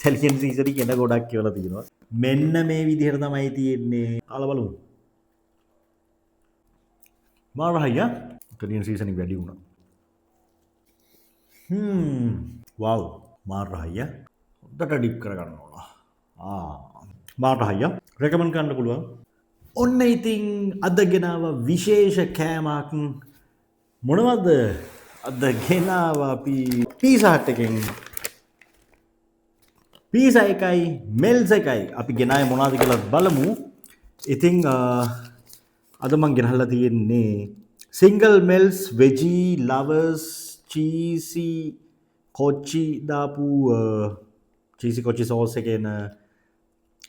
ඉතාලියන් සීසනින් එන ගොඩක් කියලා තියෙනවා. මෙන්න මේ විදිහට තමයි තියෙන්නේ. කාලා බලමු. මාර හයියා ඉතාලියන් සීසනින් වැඩි වුණා. වව් මාර හයියා. හොඳට ඩිප් කරගන්න ඕන. මාර හයියා රෙකමන්ඩ් කරන්න පුළුවන්. ඔන්න ඉතින් අද ගෙනාව විශේෂ කෑමක් මොනවද? අද ගෙනාව අපි පීසා හට් එකෙන් පීසා එකයි මෙල්ස් එකයි අපි ගෙනාවේ මොනවද කියලා බලමු. ඉතින් අද මං ගෙනහල්ලා තියෙන්නේ සිංගල් මෙල්ස් වෙජී ලවර්ස් චීසි කොච්චි දාපු චීසි කොච්චි සෝස් එකේන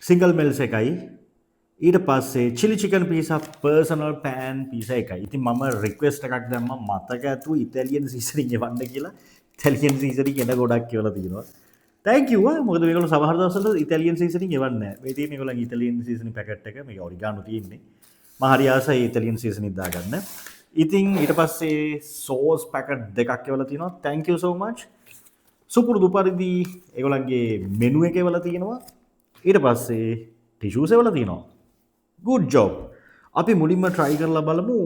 සිංගල් මෙල්ස් එකයි ඊට පස්සේ චිලි චිකන් පීසා පර්සනල් පෑන් පීසා එකයි. ඉතින් මම රික්වෙස්ට් එකක් දැම්මා මතක ඇතුව ඉතාලියන් සීසනින් එවන්න කියලා. ඉතාලියන් සීසනින් එන ගොඩක් කියලා තියෙනවා. thank you මොකද මේගොල්ලෝ සමහර දවස්වල ඉතාලියන් සීසනින් එවන්නේ නැහැ. මේ තියෙන මේගොල්ලන්ගේ ඉතාලියන් සීසනින් පැකට් එක මේ ඔරිගානෝ තියෙන්නේ. මම හරි ආසයි ඉතාලියන් සීසනින් දාගන්න. ඉතින් ඊට පස්සේ සෝස් පැකට් දෙකක් එවලා තියෙනවා. thank you so much. සුපුරුදු පරිදි ඒගොල්ලන්ගේ මෙනු එක එවලා තියෙනවා. ඊට පස්සේ ටිෂූස් එවලා තියෙනවා. good job. අපි මුලින්ම try කරලා බලමු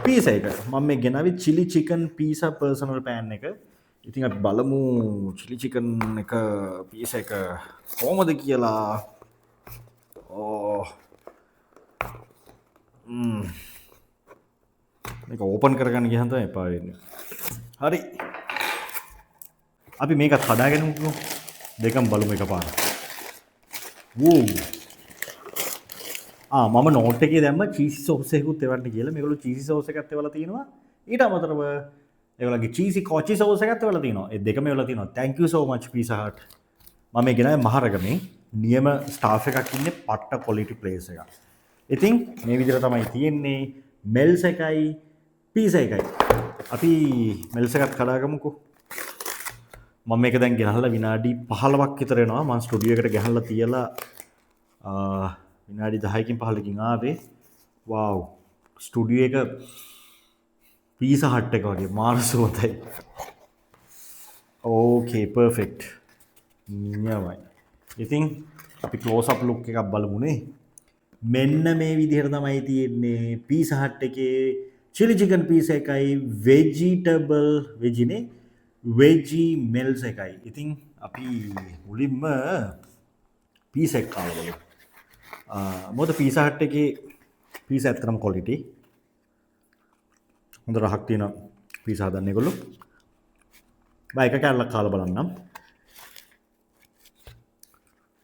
පීසා එක. මම මේ ගෙනාවේ chili chicken pizza personal pan එක. ඉතින් අපි බලමු chili chicken එක පීසා එක කොහමද කියලා. මේක ඕපන් කරගන්න ගියහම තමයි එපා වෙන්නේ. හරි. අපි මේකත් හදාගෙනමුකෝ. දෙකම බලමු එකපාරට. වූ මම නෝට් එකේ දැම්ම චීසි සෝස් එකකුත් එවන්න කියලා. මේගොල්ලෝ චීසි සෝස් එකක් එවලා තිනවා. ඊට අමතරව ඒගොල්ලන්ගේ චීසි කොචි සෝස් එකක් එවලා තිනවා. ඒ දෙකම එවලා තිනවා. thank you so much Pizza Hut. මම මේ ගෙනාවේ මහරගමේ නියම ස්ටාෆ් එකක් ඉන්නේ පට්ට quality place එකක්. ඉතින් මේ විදිහට තමයි තියෙන්නේ මෙල්ස් එකයි පීසා එකයි. අපි මෙල්ස් එකත් කඩාගමුකෝ. මම මේක දැන් ගෙනහලා විනාඩි 15ක් විතර වෙනවා. මම ස්ටුඩියෝ එකට ගෙනහලා තියලා විනාඩි 10කින් 15කින් ආවේ. වව් ස්ටුඩියෝ එක පීසා හට් එක වගේ මාර සුවඳයි. ඕකේ පර්ෆෙක්ට්. නියමයි. ඉතින් අපි ක්ලෝස් අප් ලුක් එකක් බලමුනේ. මෙන්න මේ විදිහට තමයි තියෙන්නේ පීසා හට් එකේ chili chicken pizza එකයි vegetable veggie වෙජී මෙල්ස් එකයි. ඉතින් අපි මුලින්ම පීසා එක කාලා බලමු. මොකද පීසා හට් එකේ පීසා ඇත්තටම ක්වොලිටි හොඳ රහක් තියෙන පීසා හදන්නේ ඒගොල්ලෝ. මම එක කෑල්ලක් කාලා බලන්නම්.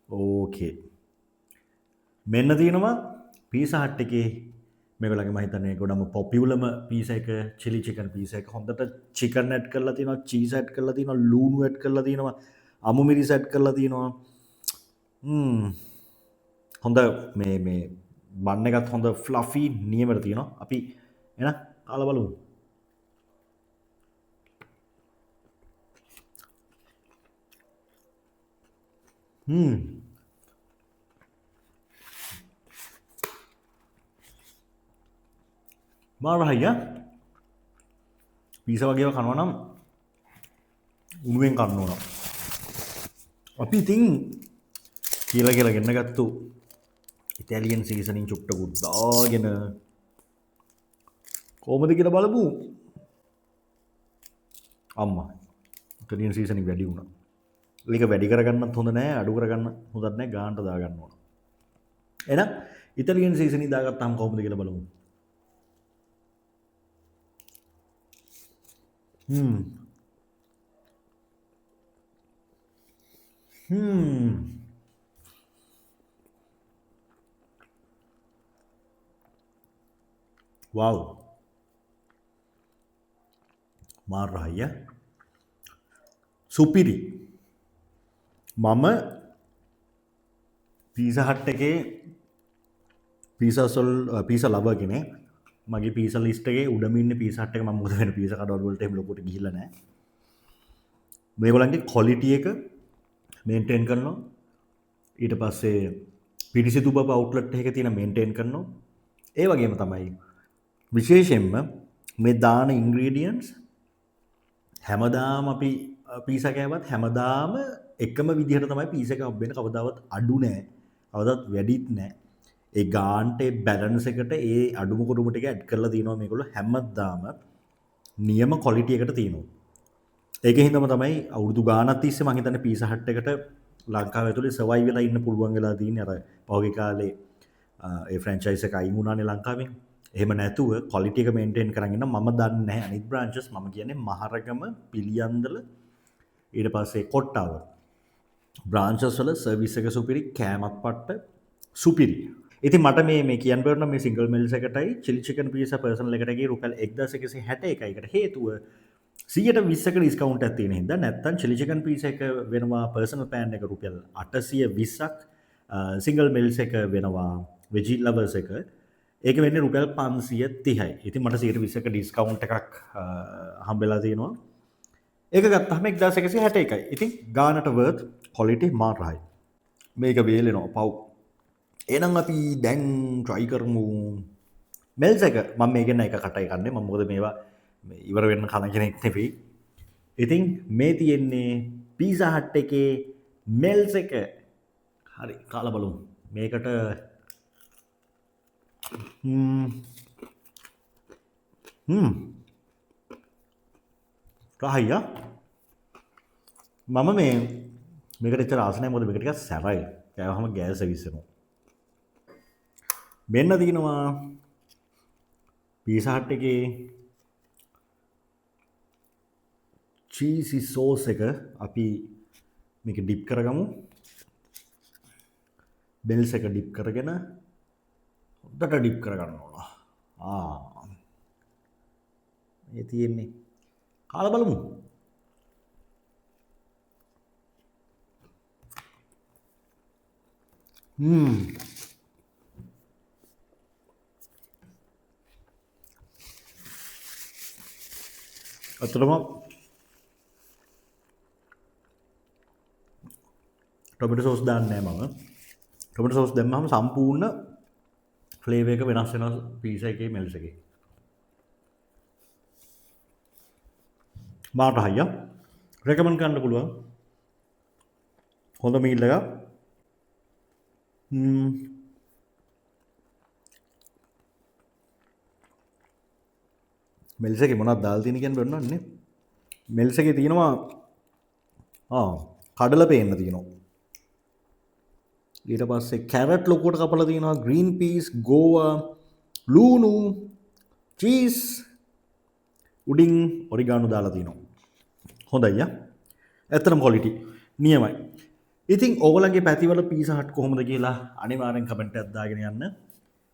ඕකේ. මෙන්න තියෙනවා පීසා හට් එකේ මේගොල්ලන්ගේ මම හිතන්නේ ගොඩම පොපියුලර්ම පීසා එක chili chicken පීසා එක. හොඳට chicken ඇඩ් කරලා තියෙනවා, cheese ඇඩ් කරලා තියෙනවා, ලූණු ඇඩ් කරලා තියෙනවා, අමු මිරිස් ඇඩ් කරලා තියෙනවා. හොඳ මේ බන් එකත් හොඳ fluffy නියමට තියෙනවා. අපි එන කාලා බලමු. මාර හයියා පීසා වගේව කනවා නම් උණුවෙන් කන්න ඕන. අපි ඉතින් කියලා ගෙන්න ගත්තු ඉතාලියන් සීසනින් චුට්ටකුත් දාගෙන කොහොමද කියලා බලමු. අම්මා ඉතාලියන් සීසනින් වැඩි වුණා. ඒක වැඩි කරගන්නත් හොඳ නෑ, අඩු කරගන්න හොඳත් නෑ, ගානට දාගන්න ඕන. එහෙනම් ඉතාලියන් සීසනින් දාගත්තාම කොහොමද කියලා බලමු. wow මාර හයියා සුපිරි. මම පීසා හට් එකේ පීසා ලබර් කෙනෙක්. මගේ පීසා ලිස්ට් එකේ උඩම ඉන්නේ පීසා හට් එක. මම මොකද වෙන පීසා කඩවල වලට එහෙම ලොකුට ගිහිල්ලා නැහැ. මේගොල්ලන්ගේ ක්වොලිටි එක මේන්ටේන් කරනවා. ඊට පස්සේ පිරිසිදු බව අවුට්ලට් එකේ තියෙන මේන්ටේන් කරනවා. ඒ වගේම තමයි විශේෂයෙන්ම මේ දාන ඉන්ග්‍රීඩියන්ට්ස් හැමදාම අපි පීසා කෑවත් හැමදාම එකම විදිහට තමයි පීස එක හම්බෙන්නේ. කවදාවත් අඩු නෑ. කවදාවත් වැඩිත් නෑ. ඒ ගාන්ට බැලන්ස් එකට ඒ අඩුම කුඩුම ටික ඇඩ් කරලා තියෙනවා මේගොල්ලෝ හැමදාම නියම ක්වොලිටි එකට තියෙනවා. ඒක හින්දාම තමයි අවුරුදු ගාණක් තිස්සේ මම හිතන්නේ පීසා හට් එකට ලංකාව ඇතුලේ සර්වයිව් වෙලා ඉන්න පුළුවන් වෙලා තියෙන්නේ. අර පහුගිය කාලේ ඒ ෆ්‍රැන්චයිස් එක අයින් වුණානේ ලංකාවෙන්. එහෙම නැතුව ක්වොලිටි එක මේන්ටේන් කරන් ඉන්න මම දන්නේ නැහැ අනිත් බ්‍රාන්චස්. මම කියන්නේ මහරගම, පිළියන්දල, ඊට පස්සේ කොට්ටාව බ්‍රාන්චස් වල සර්විස් එක සුපිරි, කෑමත් පට්ට සුපිරි. ඉතින් මට මේ කියන්න බැරි නම් මේ සිංගල් මෙල්ස් එකටයි චිලි චිකන් පීසා පර්සනල් එකට ගියේ රුපියල් 1161කට හේතුව 120ක ඩිස්කවුන්ට් එකක් තියෙන හින්දා. නැත්තම් චිලි චිකන් පීසා එක වෙනවා පර්සනල් පෑන් එක රුපියල් 820ක්, සිංගල් මෙල්ස් එක වෙනවා වෙජි ලවර්ස් එක ඒක වෙන්නේ රුපියල් 530යි. ඉතින් මට 120ක ඩිස්කවුන්ට් එකක් හම්බෙලා තියෙනවා. ඒක ගත්තාම 1161යි. ඉතින් ගානට වර්ත් ක්වොලිටි මාරයි. මේක වේලෙනවා පව්. එහෙනම් අපි දැන් try කරමු මෙල්ස් එක. මම මේකෙන් එක කටයි කන්නේ. මම මොකද මේවා ඉවර වෙන්න කන කෙනෙක් නෙවෙයි. ඉතින් මේ තියෙන්නේ පීසා හට් එකේ මෙල්ස් එක. හරි කාලා බලමු. මේකට රහයියා මම මේකට එච්චර ආස නැහැ. මොකද මේක ටිකක් සැරයි. කෑවහම ගෑස් ඇවිස්සෙනවා. මෙන්න තියෙනවා පීසා හට් එකේ චීසි සෝස් එක. අපි මේක ඩිප් කරගමු. බෙල්ස් එක ඩිප් කරගෙන හොඳට ඩිප් කරගන්න ඕන. මේ තියෙන්නේ කාලා බලමු. අතරම ටොමැටෝ සෝස් දාන්නේ නැහැ මම. ටොමැටෝ සෝස් දැම්මම සම්පූර්ණ ෆ්ලේවර් එක වෙනස් වෙනවා පීසා එකේ මෙල්ස් එකේ. මාට හයියා රෙකමන්ඩ් කරන්න පුළුවන්. හොඳ මීල් එකක්. මෙල්ස් එකේ මොනවද දාලා තියෙන කියන්නේ බලන්නන්නේ. මෙල්ස් එකේ තියෙනවා කඩල පේන්න තියෙනවා. ඊට පස්සේ කැරට් ලොකුවට කපලා තියෙනවා, ග්‍රීන් පීස්, ගෝවා, ලූණු, චීස්, උඩින් ඔරිගානෝ දාලා තියෙනවා. හොඳයි ඇත්තටම ක්වොලිටි නියමයි. ඉතින් ඕගොල්ලන්ගේ පැතිවල පීසා හට් කොහොමද කියලා අනිවාර්යෙන් කමෙන්ට් එකක් දාගෙන යන්න.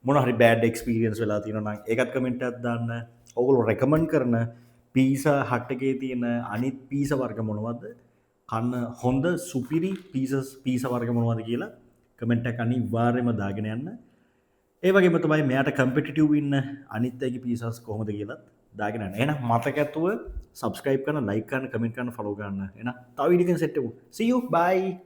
මොන හරි බෑඩ් එක්ස්පීරියන්ස් වෙලා තියෙනවා නම් ඒකත් කමෙන්ට් එකක් දාන්න. ඕගොල්ලෝ රෙකමන්ඩ් කරන පීසා හට් එකේ තියෙන අනිත් පීසා වර්ග මොනවද? කන්න හොඳ සුපිරි පීසා වර්ග මොනවද කියලා කමෙන්ට් එකක් අනිවාර්යයෙන්ම දාගෙන යන්න. ඒ වගේම තමයි මෙයාට කම්පිටිටිව් ඉන්න අනිත් අයගේ පීසාස් කොහොමද කියලා දාගෙන යන්න. එහෙනම් මතක ඇතුව subscribe කරන්න, like කරන්න, comment කරන්න, follow කරන්න. එහෙනම් තව වීඩියෝ එකකින් සෙට් වෙමු. See you, bye.